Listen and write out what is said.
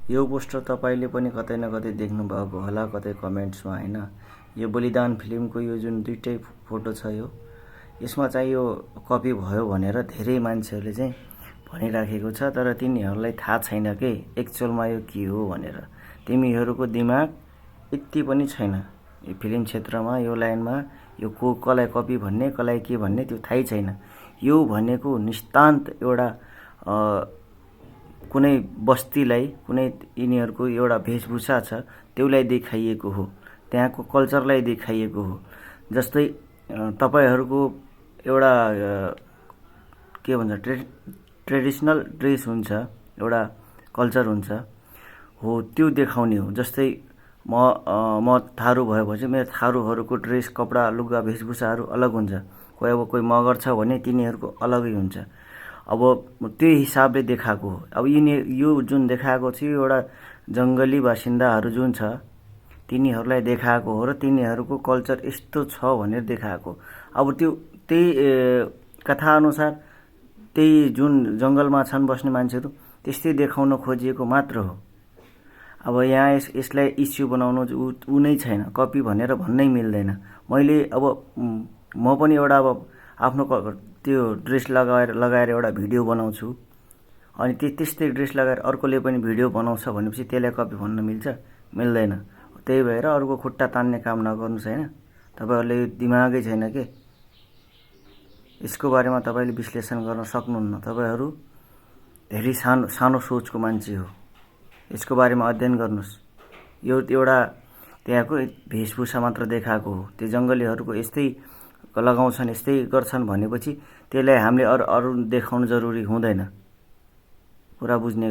यो पोस्टर तपाईले पनि कतै न कतै देख्नु भएको होला कतै कमेन्ट्समा हैन। यो बलिदान फिल्मको यो जुन दुईटै फोटो छ यसमा चाहिँ यो कपी भयो भनेर धेरै मान्छेहरूले चाहिँ भनिराखेको छ, तर तिनीहरूलाई थाहा छैन के एक्चुअलमा यो के हो भनेर। तिमीहरूको दिमाग यति पनि छैन यो फिल्म क्षेत्रमा, यो लाइनमा यो को कसलाई कपी भन्ने कसलाई के भन्ने त्यो थाहै छैन। यो भनेको निस्तान्त एउटा कुनै बस्तीलाई कुनै यिनीहरूको एउटा भेषभूषा छ त्यसलाई देखाइएको हो, त्यहाँको कल्चरलाई देखाइएको हो। जस्तै तपाईहरूको एउटा के भन्छ ट्रेडिसनल ड्रेस हुन्छ, एउटा कल्चर हुन्छ हो, त्यो देखाउने हो। जस्तै म थारू भएपछि मेरो थारूहरूको ड्रेस कपडा लुगा भेषभूषाहरू अलग हुन्छ। कोही मगर छ भने तिनीहरूको अलगै हुन्छ। अब त्यो हिसाबले देखाएको हो। अब यो जुन देखाएको छ एउटा जङ्गली बासिन्दाहरू जुन छ तिनीहरूलाई देखाएको हो र तिनीहरूको कल्चर यस्तो छ भनेर देखाएको। अब त्यही कथाअनुसार त्यही जुन जङ्गलमा छन् बस्ने मान्छेहरू त्यस्तै देखाउन खोजिएको मात्र हो। अब यहाँ यसलाई इस्यु बनाउनु ऊ नै छैन, कपी भनेर भन्नै मिल्दैन। मैले अब म पनि एउटा अब आफ्नो त्यो ड्रेस लगाएर एउटा भिडियो बनाउँछु, अनि त्यस्तै ड्रेस लगाएर अर्कोले पनि भिडियो बनाउँछ भनेपछि त्यसलाई कपी भन्न मिल्छ? मिल्दैन। त्यही भएर अरूको खुट्टा तान्ने काम नगर्नुहोस् हैन। तपाईहरुले दिमागै छैन के, यसको बारेमा तपाईले विश्लेषण गर्न सक्नुहुन्न। तपाईहरु धेरै सानो सोचको मान्छे हो। यसको बारेमा अध्ययन गर्नुस्। यो एउटा त्यहाँको भेषभूषा मात्र देखाएको हो। त्यो जङ्गलीहरुको यस्तै लगाउँछन् यस्तै गर्छन् भनेपछि त्यसलाई हामीले अरु देखाउनु जरुरी हुँदैन। कुरा बुझ्ने